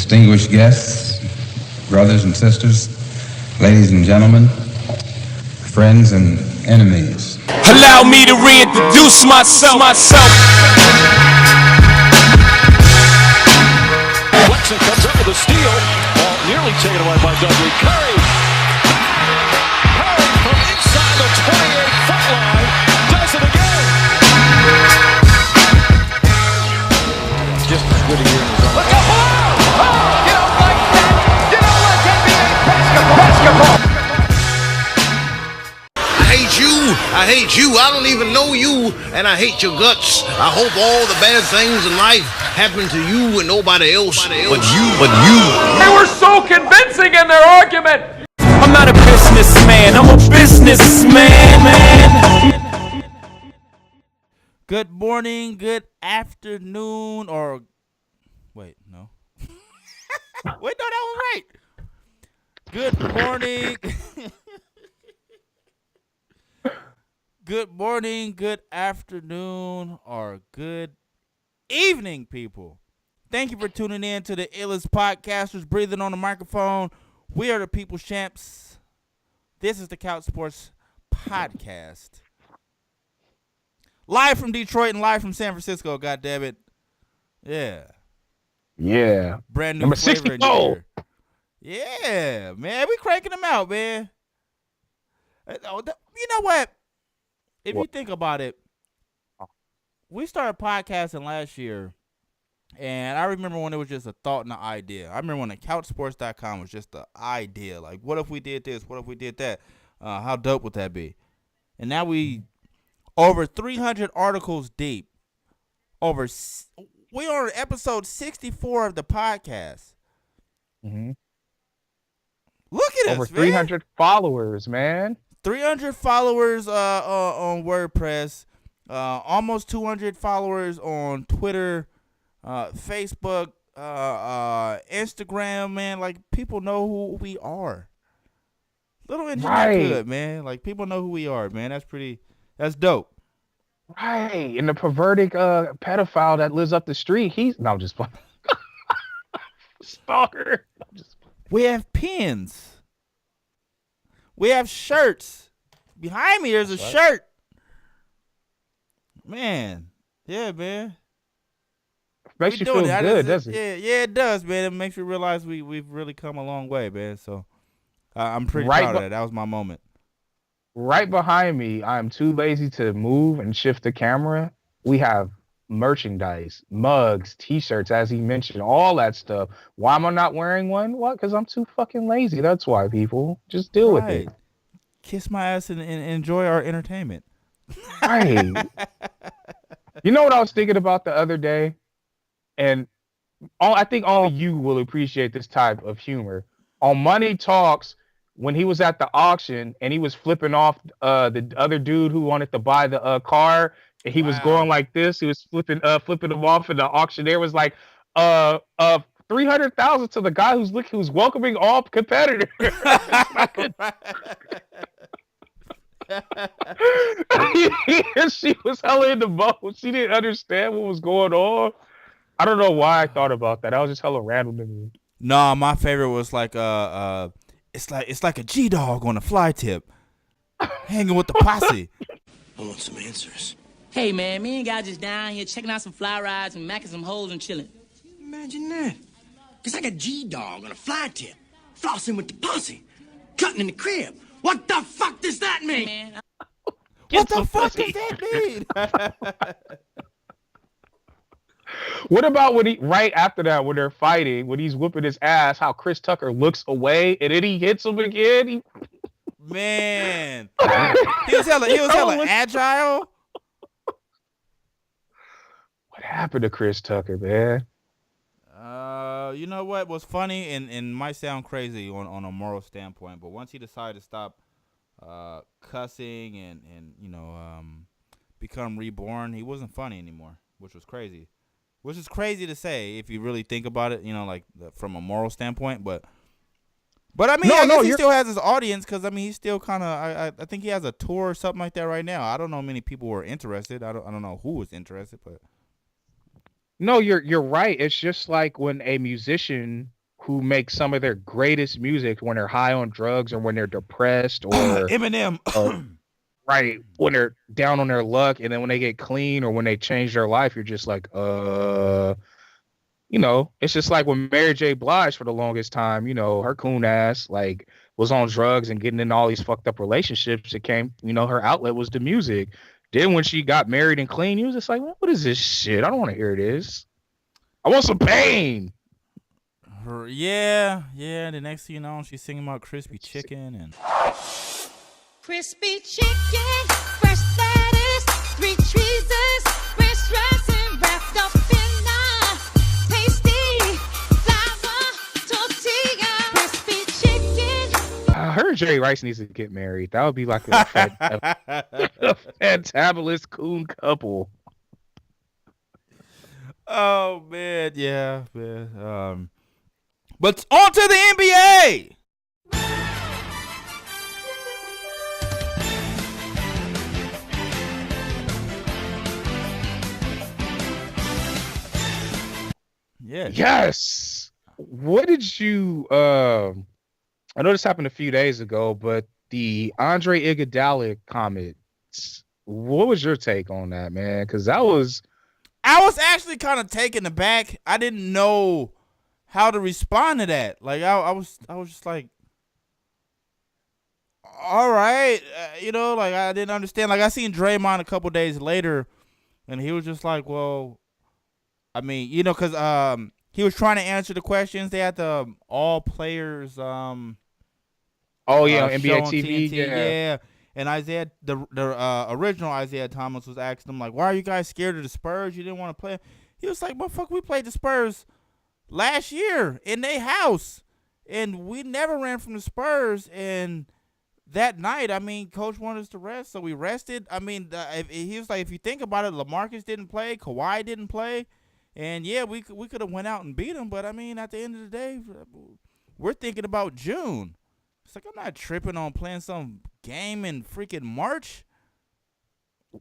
distinguished guests, brothers and sisters, ladies and gentlemen, friends and enemies. Allow me to reintroduce myself. Watson comes up with a steal. Ball nearly taken away by Dudley. Curry from inside the 28-foot line does it again. Just as good a year in his own. Look out! Oh, you don't like that? You don't like NBA basketball. I hate you. I don't even know you, and I hate your guts. I hope all the bad things in life happen to you and nobody else but you. They were so convincing in their argument. I'm not a businessman, I'm a businessman, man. Good morning, good afternoon, or wait, no. Wait, no, that was right. Good morning. Good morning, good afternoon, or good evening, people. Thank you for tuning in to the illest podcasters breathing on the microphone. We are the People's Champs. This is the Couch Sports Podcast. Live from Detroit and live from San Francisco, goddammit. Yeah. Yeah. Brand new Number flavor 64. Yeah, man. We cranking them out, man. You know what? If you think about it, we started podcasting last year, and I remember when it was just a thought and an idea. I remember when the couchsports.com was just the idea. Like, what if we did this? What if we did that? How dope would that be? And now we over 300 articles deep. We are on episode 64 of the podcast. Mm-hmm. Look at over us, 300 followers, man. 300 followers on WordPress, almost 200 followers on Twitter, Facebook, Instagram, man. Like, people know who we are. Little engine that good, man. Like, people know who we are, man. That's dope. Right. And the perverted pedophile that lives up the street, I'm just playing. Stalker. We have pins. We have shirts. Behind me, there's a shirt. Man. Yeah, man. Makes you feel good, doesn't it? Yeah, it does, man. It makes you realize we've really come a long way, man. So I'm pretty proud of that. That was my moment. Right behind me, I'm too lazy to move and shift the camera. We have merchandise, mugs, T-shirts, as he mentioned, all that stuff. Why am I not wearing one? What? Because I'm too fucking lazy. That's why, people. Just deal with it. Kiss my ass and enjoy our entertainment. Right. You know what I was thinking about the other day? And I think only you will appreciate this type of humor. On Money Talks, when he was at the auction and he was flipping off the other dude who wanted to buy the car, and he was going like this. He was flipping him off, and the auctioneer was like, 300,000 to the guy who's welcoming all competitors. She was hella in the boat. She didn't understand what was going on. I don't know why I thought about that. I was just hella random to me. No, my favorite was like it's like a G-Dog on a fly tip, hanging with the posse. I want some answers. Hey, man, me and guys just down here checking out some fly rides and macking some holes and chilling. Imagine that. It's like a G-Dog on a fly tip, flossing with the posse, cutting in the crib. What the fuck does that mean? Hey, man, what the fuck does that mean? What about right after that, when they're fighting, when he's whooping his ass, how Chris Tucker looks away and then he hits him again? Man, he was hella agile. What happened to Chris Tucker, man? You know what was funny and might sound crazy on a moral standpoint, but once he decided to stop cussing and become reborn, he wasn't funny anymore, which was crazy. Which is crazy to say if you really think about it, from a moral standpoint. But I mean, I guess he still has his audience because, I mean, he's still kind of, I think he has a tour or something like that right now. I don't know many people who are interested. I don't know who is interested, but. No, you're right. It's just like when a musician who make some of their greatest music when they're high on drugs or when they're depressed or Eminem. right when they're down on their luck, and then when they get clean or when they change their life, you're just like, it's just like when Mary J. Blige for the longest time, her coon ass like was on drugs and getting in all these fucked up relationships. It came, her outlet was the music. Then when she got married and clean, he was just like, what is this shit? I don't want to hear this. I want some pain. Yeah. The next thing you know, she's singing about crispy chicken and crispy chicken, fresh lettuce, 3 cheeses, French dressing wrapped up in a tasty flour tortilla. Crispy chicken. I heard Jerry Rice needs to get married. That would be like a fantabulous coon couple. oh man, yeah, man. But on to the NBA. Yeah. Yes. What did you I know this happened a few days ago, but the Andre Iguodala comments, what was your take on that, man? Because I was actually kind of taken aback. I didn't know how to respond to that. Like I was just like, all right, like I didn't understand. Like I seen Draymond a couple days later, and he was just like, well, I mean, because he was trying to answer the questions. They had the all players. NBA show on TV, TNT, yeah. And Isaiah, the original Isaiah Thomas was asking him like, why are you guys scared of the Spurs? You didn't want to play. He was like, motherfucker, we played the Spurs last year in their house, and we never ran from the Spurs. And that night, I mean, coach wanted us to rest, so we rested. I mean, he was like, if you think about it, LaMarcus didn't play, Kawhi didn't play, and yeah, we could have went out and beat them. But I mean, at the end of the day, we're thinking about June. It's like, I'm not tripping on playing some game in freaking March.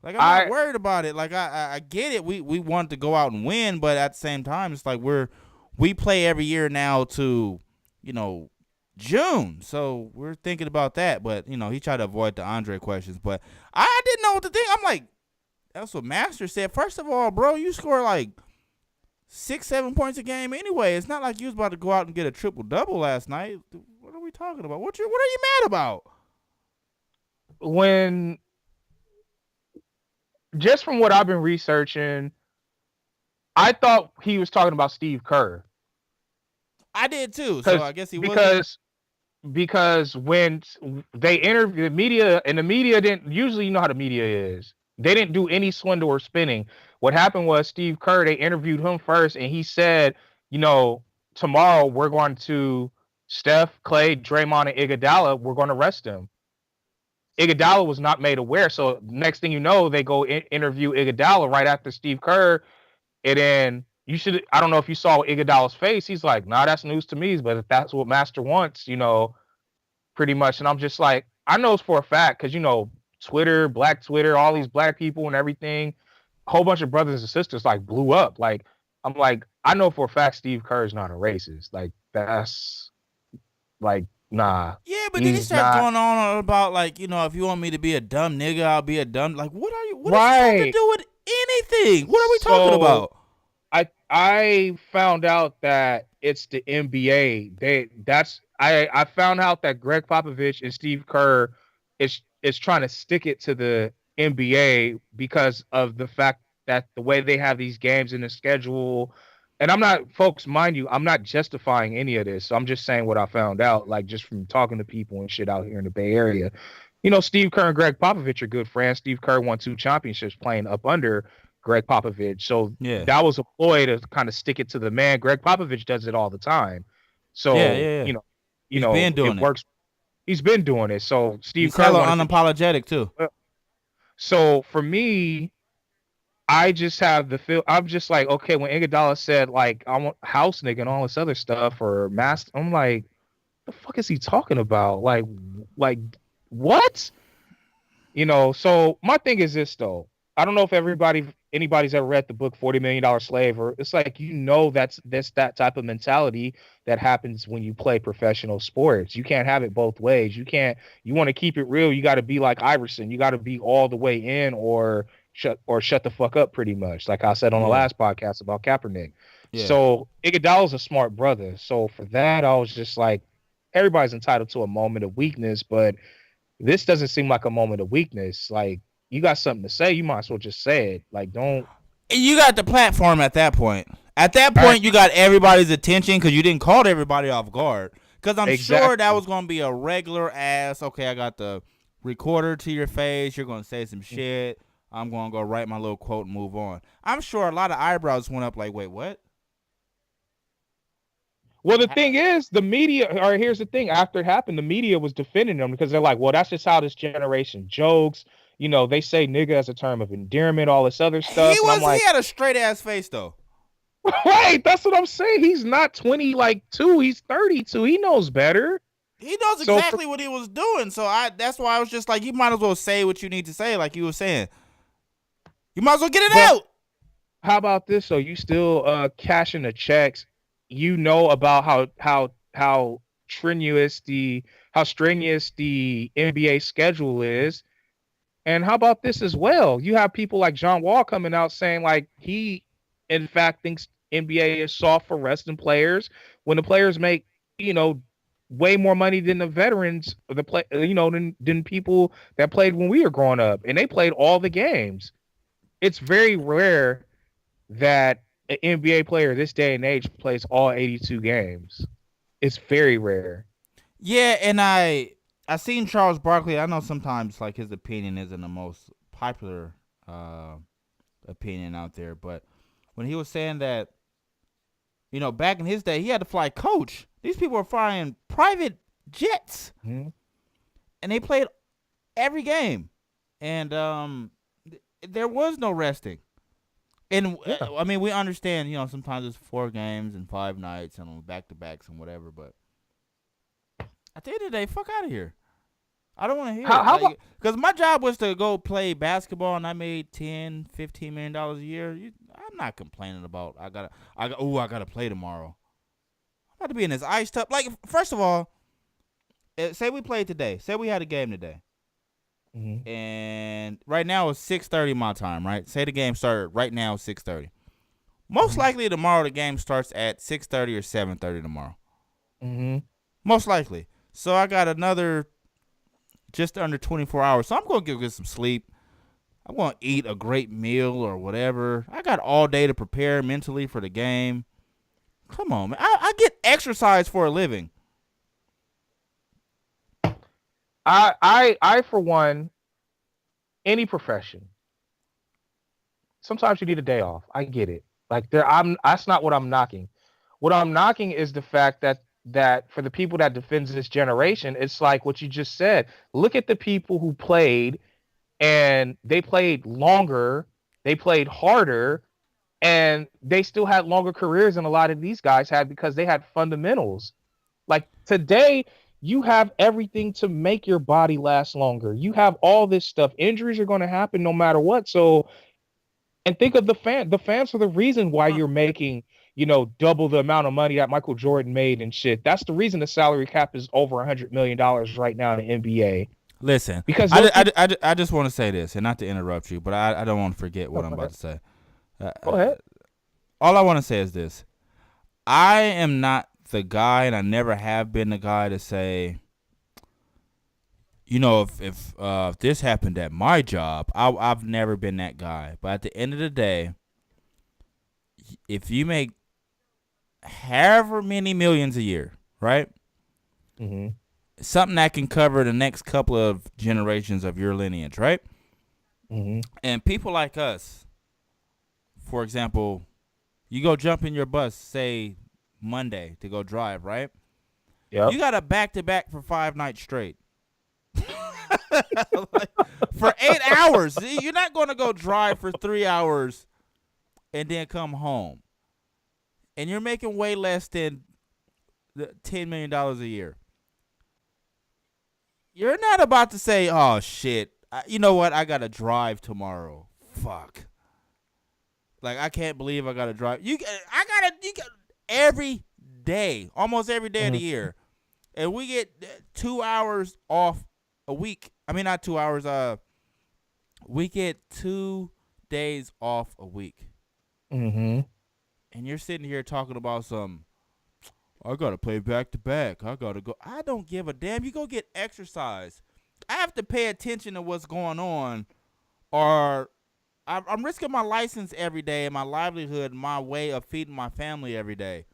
Like, I'm not worried about it. Like, I get it. We want to go out and win, but at the same time, it's like we play every year now to, June. So we're thinking about that. But, he tried to avoid the Andre questions. But I didn't know what to think. I'm like, that's what Master said. First of all, bro, you score like 6-7 points a game anyway. It's not like you was about to go out and get a triple-double last night. What are we talking about? What are you mad about? Just from what I've been researching, I thought he was talking about Steve Kerr. I did too. So I guess he was because when they interview the media, and the media didn't usually, how the media is. They didn't do any swindle or spinning. What happened was Steve Kerr, they interviewed him first, and he said, tomorrow we're going to Steph, Clay, Draymond, and Iguodala, we're going to rest them. Iguodala was not made aware. So next thing you know, they go interview Iguodala right after Steve Kerr. And then I don't know if you saw Iguodala's face. He's like, nah, that's news to me. But if that's what Master wants, pretty much. And I'm just like, I know it's for a fact because, Twitter, Black Twitter, all these black people and everything, a whole bunch of brothers and sisters like blew up. Like, I'm like, I know for a fact Steve Kerr is not a racist. Like, that's like, nah. Yeah, but then he started going on about like, if you want me to be a dumb nigga, I'll be a dumb. Like, what are you? What does that have to do with anything? What are we talking about? I found out that it's the NBA. I found out that Greg Popovich and Steve Kerr is trying to stick it to the NBA because of the fact that the way they have these games in the schedule. And I'm not, folks, mind you, I'm not justifying any of this. So I'm just saying what I found out, like just from talking to people and shit out here in the Bay Area. Steve Kerr and Greg Popovich are good friends. Steve Kerr won 2 championships playing up under Greg Popovich. So that was a ploy to kind of stick it to the man. Greg Popovich does it all the time. So, He's been doing it works. He's been doing it. So Steve Kerr unapologetic too. So for me, I just have the feel. I'm just like, okay, when Iguodala said like I want house nigga and all this other stuff or master, I'm like, the fuck is he talking about? Like what? So my thing is this though. I don't know if anybody's ever read the book $40 Million Slave, or it's like that's that type of mentality that happens when you play professional sports. You can't have it both ways. You want to keep it real, you got to be like Iverson. You got to be all the way in or shut the fuck up pretty much. Like I said on the Yeah. last podcast about Kaepernick. Yeah. So Iguodala's a smart brother. So for that, I was just like, everybody's entitled to a moment of weakness, but this doesn't seem like a moment of weakness. Like, you got something to say, you might as well just say it. Like, don't. You got the platform at that point. At that point, Right. you got everybody's attention because you didn't call everybody off guard. Because I'm sure that Exactly. was going to be a regular ass, okay, I got the recorder to your face. You're going to say some shit. I'm going to go write my little quote and move on. I'm sure a lot of eyebrows went up like, wait, what? Well, the thing is, the media, or here's the thing, after it happened, the media was defending them because they're like, well, that's just how this generation jokes. You know, they say nigga as a term of endearment, all this other stuff. And I'm like, He had a straight ass face, though. right, that's what I'm saying. He's not 20 like 2, he's 32. He knows better. He knows So exactly what he was doing. So that's why I was just like, you might as well say what you need to say, like you were saying. You might as well get it out. How about this? So you still cashing the checks. You know about how strenuous the NBA schedule is. And how about this as well? You have people like John Wall coming out saying like he in fact thinks NBA is soft for resting players when the players make, way more money than the veterans than people that played when we were growing up, and they played all the games. It's very rare that an NBA player this day and age plays all 82 games. It's very rare. Yeah, and I seen Charles Barkley. I know sometimes like his opinion isn't the most popular opinion out there, but when he was saying that, back in his day, he had to fly coach. These people were flying private jets, Mhm. and they played every game, and there was no resting. And I mean, we understand, sometimes it's 4 games and 5 nights and back to backs and whatever, but at the end of the day, fuck out of here. I don't want to hear it. Because my job was to go play basketball, and I made $10, $15 million a year. I'm not complaining about I gotta play tomorrow. I'm about to be in this ice tub. Like, first of all, say we played today. Say we had a game today. Mhm. And right now it's 6:30 my time, right? Say the game started right now at 6:30. Most likely tomorrow the game starts at 6:30 or 7:30 tomorrow. Mhm. Most likely. So I got another just under 24 hours. So I'm going to get some sleep. I'm going to eat a great meal or whatever. I got all day to prepare mentally for the game. Come on, man. I get exercise for a living. I for one, any profession, sometimes you need a day off. I get it. Like that's not what I'm knocking. What I'm knocking is the fact that for the people that defends this generation, it's like what you just said. Look at the people who played, and they played longer, they played harder, and they still had longer careers than a lot of these guys had because they had fundamentals. Like today, you have everything to make your body last longer. You have all this stuff. Injuries are going to happen no matter what. So, and think of the fan. The fans are the reason why you're making, double the amount of money that Michael Jordan made and shit. That's the reason the salary cap is over $100 million right now in the NBA. Listen, Because I just want to say this, and not to interrupt you, but I don't want to forget what I'm about to say. Go ahead. All I want to say is this. I am not the guy, and I never have been the guy to say, if this happened at my job, I've never been that guy. But at the end of the day, if you make however many millions a year, right? Mm-hmm. Something that can cover the next couple of generations of your lineage, right? Mm-hmm. And people like us, for example, you go jump in your bus, say Monday to go drive, right? Yep. You got a back-to-back for 5 nights straight. For 8 hours. You're not going to go drive for 3 hours and then come home. And you're making way less than $10 million a year. You're not about to say, oh, shit, you know what? I got to drive tomorrow. fuck. Like, I can't believe I gotta drive. You got every day, almost every day of the year, and we get 2 hours off a week. I mean, not 2 hours. We get 2 days off a week. Mm-hmm. And you're sitting here talking about some. I gotta play back to back. I gotta go. I don't give a damn. You go get exercise. I have to pay attention to what's going on, or I'm risking my license every day and my livelihood, my way of feeding my family every day.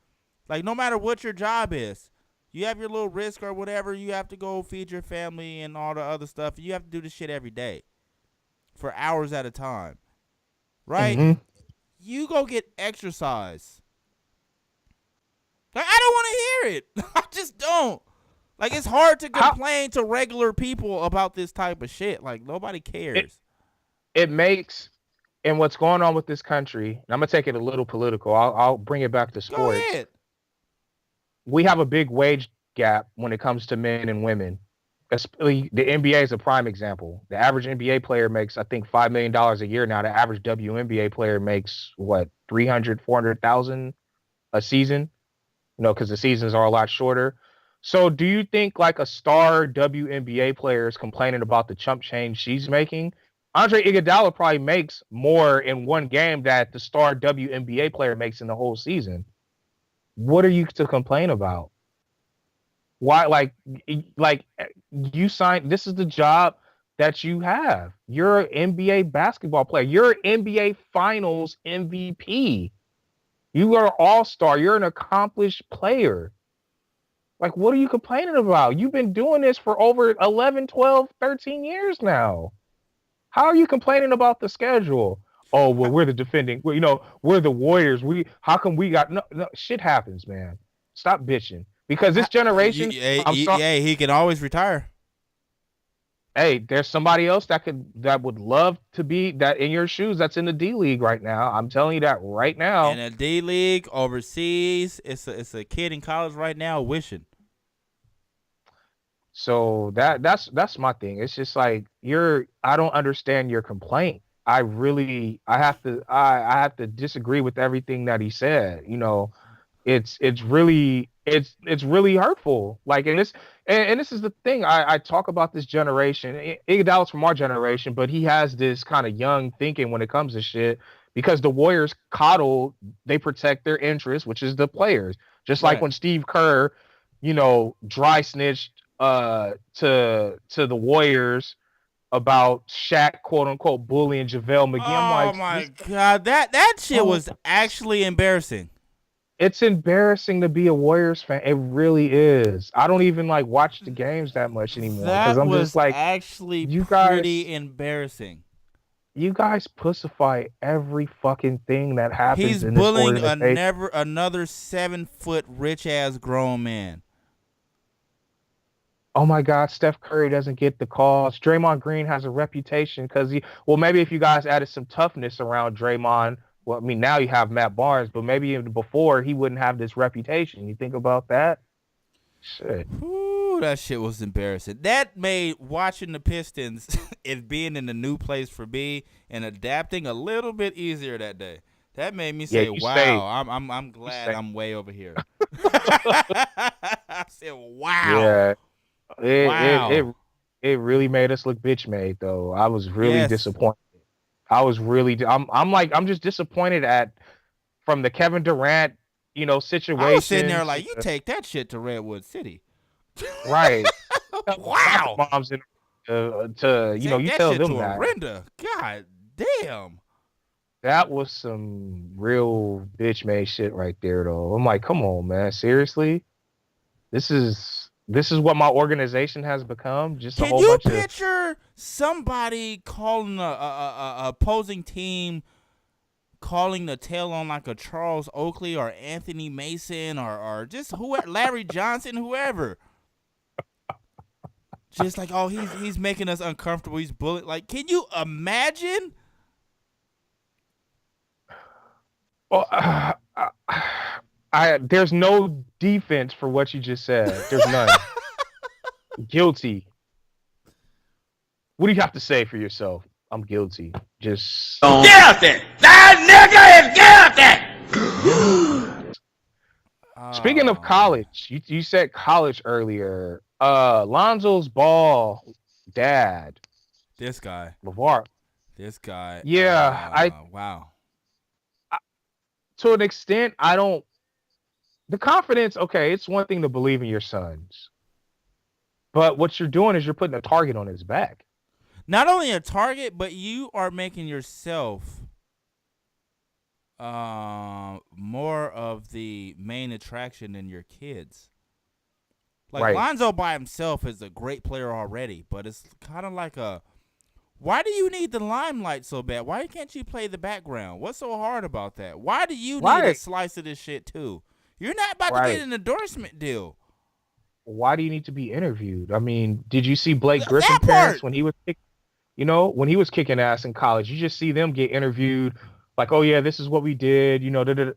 Like, no matter what your job is, you have your little risk or whatever. You have to go feed your family and all the other stuff. You have to do this shit every day for hours at a time, right? Mm-hmm. You go get exercise. Like, I don't want to hear it. I just don't. Like, it's hard to complain to regular people about this type of shit. Like, nobody cares. It makes, and what's going on with this country, and I'm going to take it a little political. I'll bring it back to sports. Go ahead. We have a big wage gap when it comes to men and women. Especially the NBA is a prime example. The average NBA player makes, I think, $5 million a year now. The average WNBA player makes, what, 300, 400,000 a season? You know, because the seasons are a lot shorter. So do you think like a star WNBA player is complaining about the chump change she's making? Andre Iguodala probably makes more in one game that the star WNBA player makes in the whole season. What are you to complain about? Why, like you signed, this is the job that you have. You're an NBA basketball player. You're an NBA Finals MVP. You are an all-star. You're an accomplished player. Like, what are you complaining about? You've been doing this for over 11, 12, 13 years now. How are you complaining about the schedule? Oh, well, we're the defending. Well, you know, we're the Warriors. How come we got no shit happens, man. Stop bitching. Because this generation, he can always retire. Hey, there's somebody else that would love to be that in your shoes that's in the D League right now. I'm telling you that right now. In a D League overseas, it's a kid in college right now wishing. So that's my thing. It's just like I don't understand your complaint. I have to disagree with everything that he said. You know, it's really hurtful. Like, and this is the thing. I talk about this generation. Iguodala's from our generation, but he has this kind of young thinking when it comes to shit because the Warriors they protect their interests, which is the players. Just like when Steve Kerr, you know, dry snitched to the Warriors about Shaq, quote unquote, bullying JaVale McGee. Oh my God, that shit was actually embarrassing. It's embarrassing to be a Warriors fan. It really is. I don't even like watch the games that much anymore because I'm just like, actually pretty embarrassing. You guys pussify every fucking thing that happens. He's in this bullying organization. another 7-foot rich ass grown man. Oh my God, Steph Curry doesn't get the calls. Draymond Green has a reputation because maybe if you guys added some toughness around Draymond, well, I mean, now you have Matt Barnes, but maybe before he wouldn't have this reputation. You think about that? Shit. Ooh, that shit was embarrassing. That made watching the Pistons and being in a new place for me and adapting a little bit easier that day. That made me say, "Wow, I'm glad I'm way over here." I said, "Wow." Yeah. It really made us look bitch made though. I was really disappointed. I'm just disappointed from the Kevin Durant, you know, situation. I was sitting there like, you take that shit to Redwood City. Right. Wow. Moms you tell them that. Renda. God damn. That was some real bitch made shit right there though. I'm like, come on, man. Seriously? This is what my organization has become. Just a whole bunch of. Can you picture somebody calling a opposing team, calling the tail on like a Charles Oakley or Anthony Mason or just whoever, Larry Johnson, whoever? Just like, oh, he's making us uncomfortable. He's bullying. Like, can you imagine? Well, there's no defense for what you just said. There's none. Guilty. What do you have to say for yourself? I'm guilty. Just Guilty! That nigga is guilty! speaking of college, you said college earlier. Lonzo's Ball dad, This guy. Lavar. This guy. Yeah, Wow. to an extent, I don't. The confidence, okay, it's one thing to believe in your sons, but what you're doing is you're putting a target on his back. Not only a target, but you are making yourself more of the main attraction than your kids. Like Right. Lonzo by himself is a great player already, but it's kind of like why do you need the limelight so bad? Why can't you play the background? What's so hard about that? Why do you need a Right. slice of this shit too? You're not about to Right. get an endorsement deal. Why do you need to be interviewed? I mean, did you see Blake That Griffin part! parents when he was when he was kicking ass in college? You just see them get interviewed, like, oh yeah, this is what we did,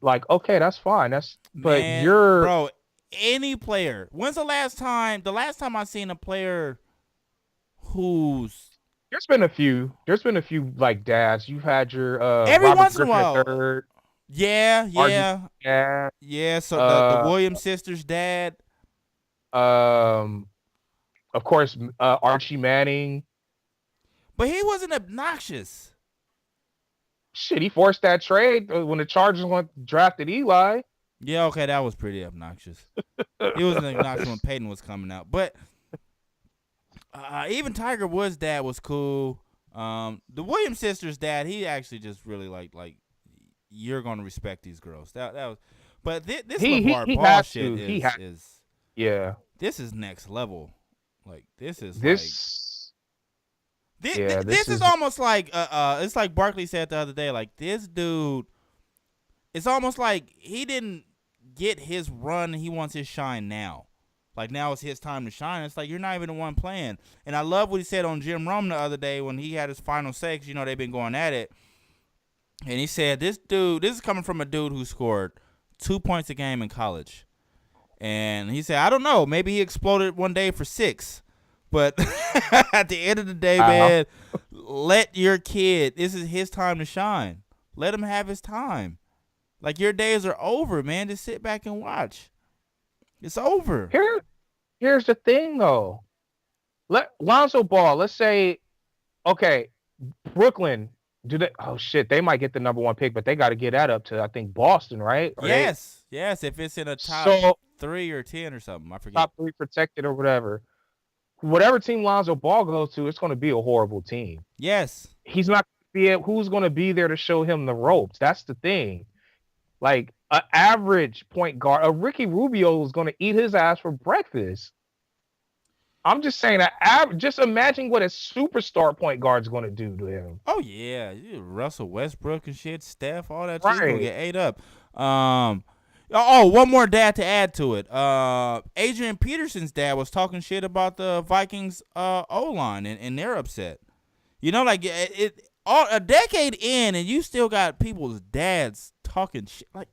like, okay, that's fine. But Man, you're bro, any player. When's the last time I seen a player who's there's been a few like dads. You've had your every Robert once in a Griffin while. III, Yeah. dad, So the Williams sisters' dad. of course, Archie Manning. But he wasn't obnoxious. Shit, he forced that trade when the Chargers drafted Eli. Yeah, okay, that was pretty obnoxious. He wasn't obnoxious when Peyton was coming out. But even Tiger Woods' dad was cool. The Williams sisters' dad, he actually just really like you're gonna respect these girls. That was, but this LeVar Ball has shit to. is Yeah. this is next level. Like this is This this is almost like it's like Barkley said the other day. Like this dude, it's almost like he didn't get his run. He wants his shine now. Like now it's his time to shine. It's like you're not even the one playing. And I love what he said on Jim Rome the other day when he had his final say. 'Cause, they've been going at it. And he said, this is coming from a dude who scored 2 points a game in college. And he said, I don't know. Maybe he exploded one day for 6. But at the end of the day, man, let your kid, this is his time to shine. Let him have his time. Like, your days are over, man. Just sit back and watch. It's over. Here's the thing, though. Lonzo Ball, let's say, okay, Brooklyn, they might get the number 1 pick, but they got to get that up to, I think, Boston, right? Yes, if it's in a top 3 or 10 or something, I forget. Top 3 protected or whatever. Whatever team Lonzo Ball goes to, it's going to be a horrible team. Yes. He's not who's going to be there to show him the ropes? That's the thing. Like, an average point guard, a Ricky Rubio is going to eat his ass for breakfast. I'm just saying, just imagine what a superstar point guard is going to do to him. Oh, yeah. Russell Westbrook and shit, Steph, all that shit's going to get ate up. One more dad to add to it. Adrian Peterson's dad was talking shit about the Vikings O-line, and they're upset. Like a decade in, and you still got people's dads talking shit. Like,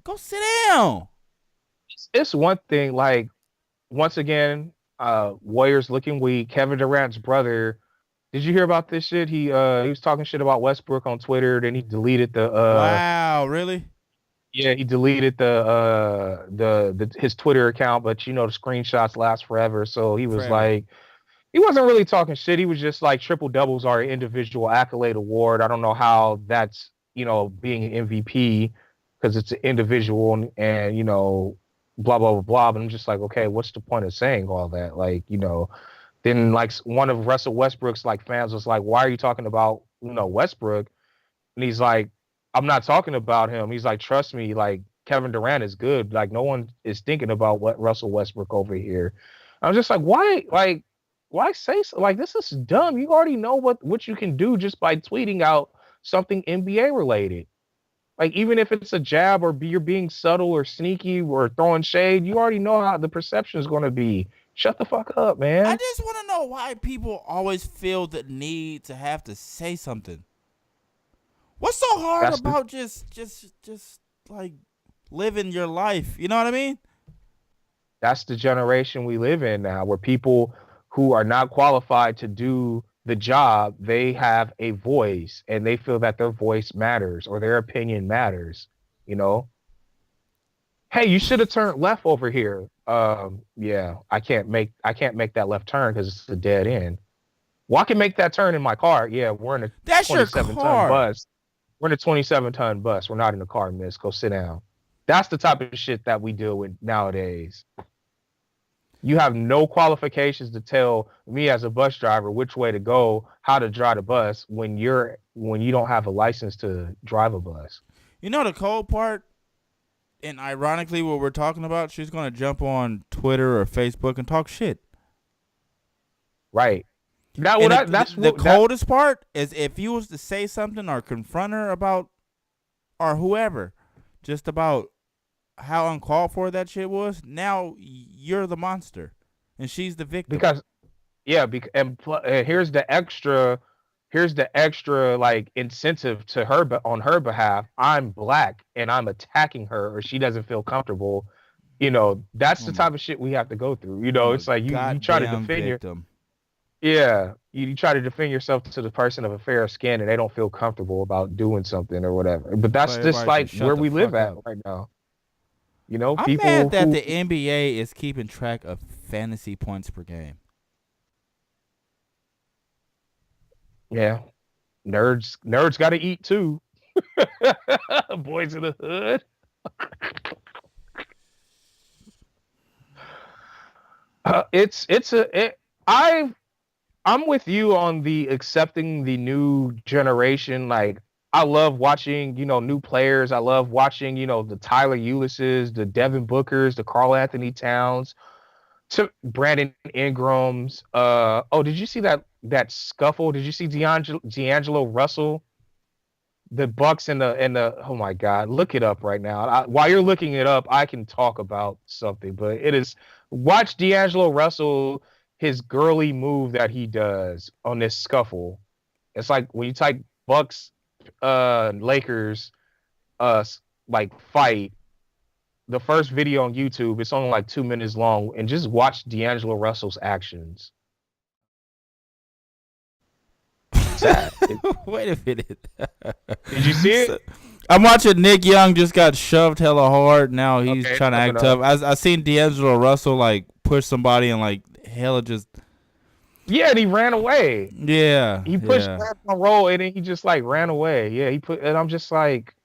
go sit down. It's one thing, like, once again, Warriors looking weak. Kevin Durant's brother, did you hear about this shit? He was talking shit about Westbrook on Twitter, then he deleted the wow, really? Yeah, he deleted his Twitter account, but the screenshots last forever. So he was like, he wasn't really talking shit. He was just like, triple doubles are an individual accolade award. I don't know how that's being an MVP because it's an individual and blah blah blah blah. But I'm just like, okay, what's the point of saying all that? Like, then like one of Russell Westbrook's like fans was like, why are you talking about Westbrook? And he's like, I'm not talking about him. He's like, trust me, like Kevin Durant is good. Like no one is thinking about what Russell Westbrook over here. I'm just like, why say so? Like, this is dumb. You already know what you can do just by tweeting out something NBA related. Like, even if it's a jab or you're being subtle or sneaky or throwing shade, you already know how the perception is going to be. Shut the fuck up, man. I just want to know why people always feel the need to have to say something. What's so hard about just like living your life? You know what I mean? That's the generation we live in now, where people who are not qualified to do the job, they have a voice and they feel that their voice matters or their opinion matters, you know. Hey, you should have turned left over here. Yeah, I can't make that left turn because it's a dead end. Well, I can make that turn in my car. Yeah, we're in a That's your 27-ton car. bus. We're in a 27-ton bus. We're not in a car, miss. Go sit down. That's the type of shit that we deal with nowadays. You have no qualifications to tell me as a bus driver which way to go, how to drive the bus when you don't have a license to drive a bus. You know the cold part, and ironically, what we're talking about, she's gonna jump on Twitter or Facebook and talk shit. Right. That, And well, that's the what coldest part is if you was to say something or confront her about, or whoever, just about how uncalled for that shit was. Now you're the monster, and she's the victim. because yeah, and here's the extra like incentive to her, but on her behalf, I'm black and I'm attacking her, or she doesn't feel comfortable. That's the type of shit we have to go through. It's like you try to Goddamn defend victim. you try to defend yourself to the person of a fair skin, and they don't feel comfortable about doing something or whatever. But that's But just everybody like should shut where the we live fuck at up. right now. I'm People mad that who the NBA is keeping track of fantasy points per game. yeah, nerds got to eat too. Boys in the hood. I'm with you on the accepting the new generation. Like, I love watching, new players. I love watching, the Tyler Eulises, the Devin Bookers, the Karl Anthony Towns, to Brandon Ingram's. Oh, did you see that scuffle? Did you see D'Angelo Russell? The Bucks and the oh my God, look it up right now. While you're looking it up, I can talk about something, but it is watch D'Angelo Russell, his girly move that he does on this scuffle. It's like when you type Bucks Lakers like fight, the first video on YouTube, it's only like 2 minutes long, and just watch D'Angelo Russell's actions. Sad. Wait a minute. Did you see it? I'm watching Nick Young just got shoved hella hard. Now he's Okay, trying to act tough. I seen D'Angelo Russell like push somebody and like hella just. Yeah, and he ran away. Yeah. He pushed yeah. back on roll and then he just like ran away. Yeah, and I'm just like,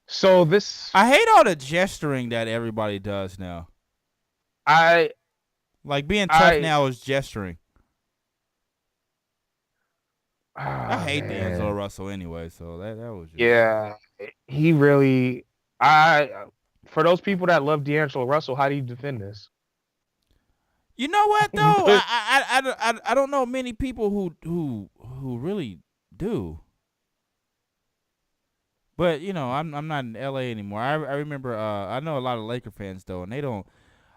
so this I hate all the gesturing that everybody does now. I Like being tough I- now is gesturing. oh, I hate man. D'Angelo Russell anyway, so that was just. Yeah, he really. For those people that love D'Angelo Russell, how do you defend this? You know what though? I don't know many people who really do. But I'm not in LA anymore. I remember I know a lot of Laker fans though, and they don't.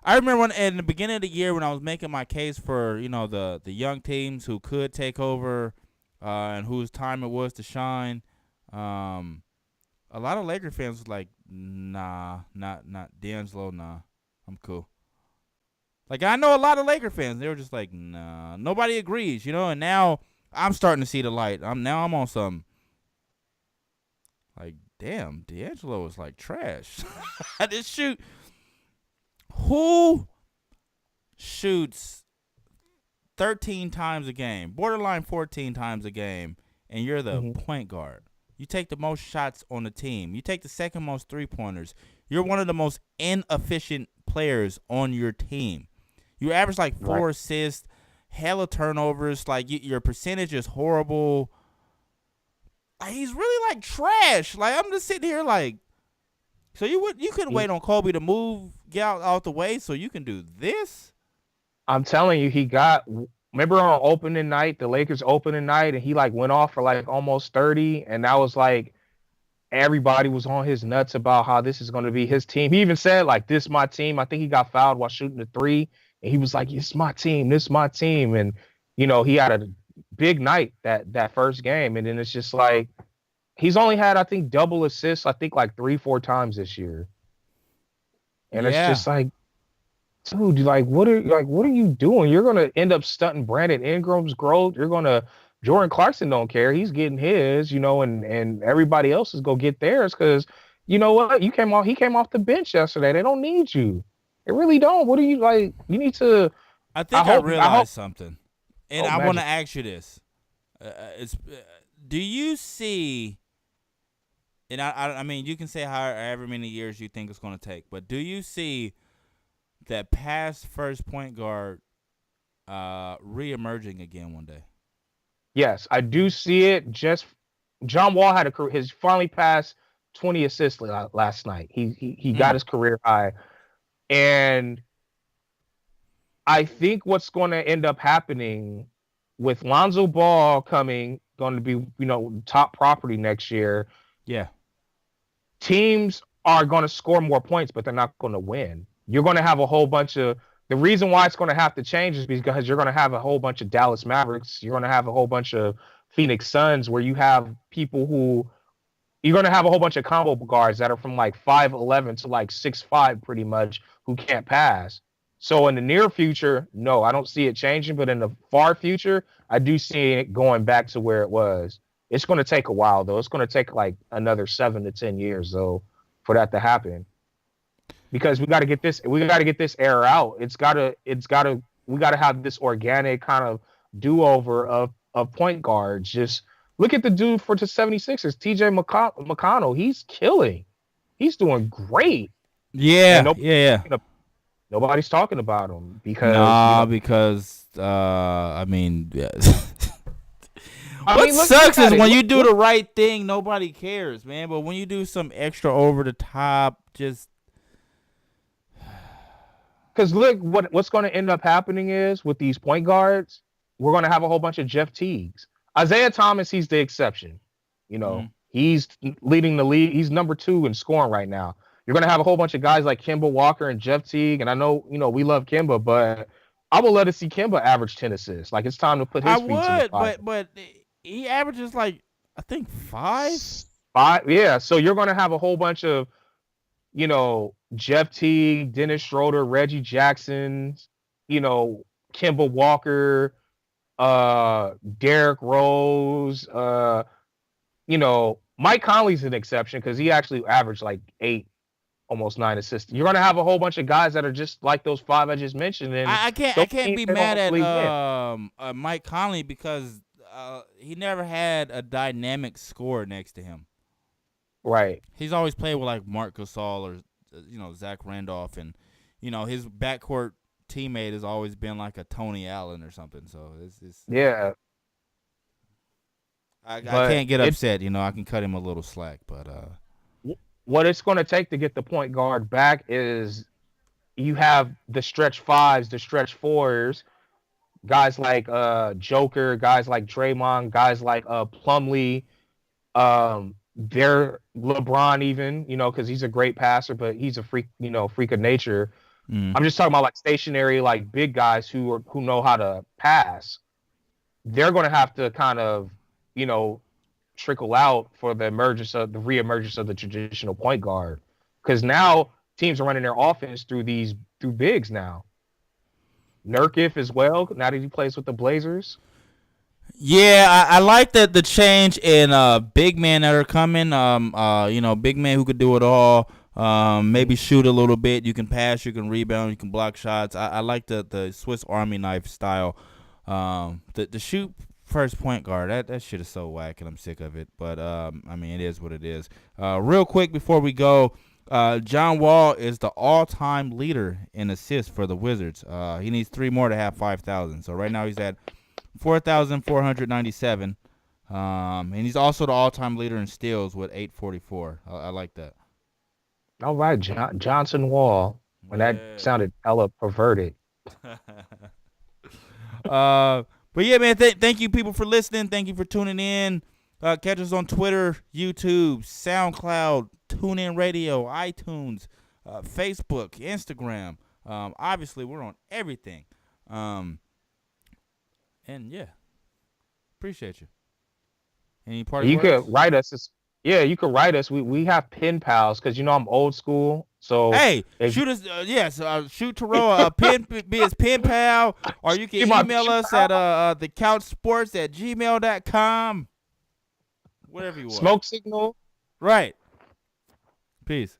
I remember when in the beginning of the year when I was making my case for the young teams who could take over, and whose time it was to shine. A lot of Laker fans was like, nah, not D'Angelo, nah, I'm cool. Like, I know a lot of Laker fans, they were just like, nah, nobody agrees, and now I'm starting to see the light. I'm on some, like, damn, D'Angelo is like trash. This who shoots 13 times a game, borderline 14 times a game, and you're the point guard? You take the most shots on the team. You take the second most three-pointers. You're one of the most inefficient players on your team. You average like 4 assists, hella turnovers. Like your percentage is horrible. Like, he's really like trash. Like, I'm just sitting here like, so you couldn't wait on Kobe to get out the way so you can do this? I'm telling you, remember on opening night, the Lakers opening night, and he like went off for like almost 30, and that was like everybody was on his nuts about how this is going to be his team. He even said like, "This my team." I think he got fouled while shooting the three, and he was like, "It's my team. This is my team." And he had a big night that first game, and then it's just like he's only had, I think, double assists, I think like 3-4 times this year, and it's just like, dude, what are you doing? You're gonna end up stunting Brandon Ingram's growth. Jordan Clarkson don't care. He's getting his, and everybody else is gonna get theirs because you know what? He came off the bench yesterday. They don't need you. They really don't. What are you like? You need to. I I think I hope. realized something, and Oh, I want to magic. ask you this: do you see? And I mean, you can say however many years you think it's going to take, but do you see that past first point guard re-emerging again one day? Yes, I do see it. Just John Wall had his finally passed 20 assists last night. He got his career high, and I think what's going to end up happening with Lonzo Ball going to be top property next year. Yeah. Teams are going to score more points, but they're not going to win. You're going to have a whole bunch of the reason why it's going to have to change is because you're going to have a whole bunch of Dallas Mavericks. You're going to have a whole bunch of Phoenix Suns where you have people who you're going to have a whole bunch of combo guards that are from like 5'11 to like 6'5 pretty much who can't pass. So in the near future, no, I don't see it changing. But in the far future, I do see it going back to where it was. It's going to take a while, though. It's going to take like another 7 to 10 years, though, for that to happen. Because we got to get this era out. We got to have this organic kind of do-over of point guards. Just look at the dude for the 76ers, TJ McConnell. He's killing. He's doing great. Yeah, And yeah. nobody's talking about him because because I mean, yeah. I What mean, look sucks at is it. when you Look- do the right thing, nobody cares, man. But when you do some extra over the top, just Because look, what's going to end up happening is with these point guards, we're going to have a whole bunch of Jeff Teagues. Isaiah Thomas, he's the exception. He's leading the league. He's number 2 in scoring right now. You're going to have a whole bunch of guys like Kemba Walker and Jeff Teague. And I know, we love Kemba, but I would love to see Kemba average 10 assists. Like, it's time to put his I feet to the would, fire. but he averages like I think 5. Yeah. So you're going to have a whole bunch of, Jeff Teague, Dennis Schroeder, Reggie Jackson, Kemba Walker, Derrick Rose, Mike Conley's an exception because he actually averaged like 8, almost 9 assists. You're gonna have a whole bunch of guys that are just like those 5 I just mentioned. And I can't be they don't mad at really win. Mike Conley because he never had a dynamic scorer next to him. Right. He's always played with like Mark Gasol or Zach Randolph, and his backcourt teammate has always been like a Tony Allen or something. So it's Yeah. I But can't get upset. I can cut him a little slack, but what it's going to take to get the point guard back is you have the stretch 5s, the stretch 4s, guys like Joker, guys like Draymond, guys like Plumlee, they're LeBron even, because he's a great passer, but he's a freak of nature. I'm just talking about like stationary, like big guys who know how to pass. They're going to have to kind of, trickle out for the reemergence of the traditional point guard, because now teams are running their offense through bigs now. Nurkic as well, now that he plays with the Blazers. yeah, I like that the change in big men that are coming. Big men who could do it all. Maybe shoot a little bit. You can pass. You can rebound. You can block shots. I like the Swiss Army knife style. The shoot first point guard. That shit is so whack, and I'm sick of it. But I mean, it is what it is. Real quick before we go, John Wall is the all-time leader in assists for the Wizards. He needs 3 more to have 5,000. So right now he's at 4,497. And he's also the all-time leader in steals with 844. I like that. All right, Johnson Wall. When that sounded hella perverted. But yeah, man, thank you people for listening. Thank you for tuning in. Catch us on Twitter, YouTube, SoundCloud, TuneIn Radio, iTunes, Facebook, Instagram. Obviously, we're on everything. And yeah, appreciate you. Any party You words? could write us. You could write us. We have pen pals because I'm old school. So Hey, if- shoot us. Shoot Terrell a pen, be his pen pal, or you can Be my email pen us pal. at thecouchsports@gmail.com. Whatever you want. smoke signal. Right. Peace.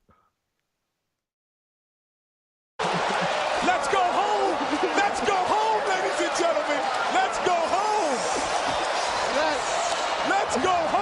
Let's go home. Let's go home, ladies and gentlemen. Let's go home. Let's go home.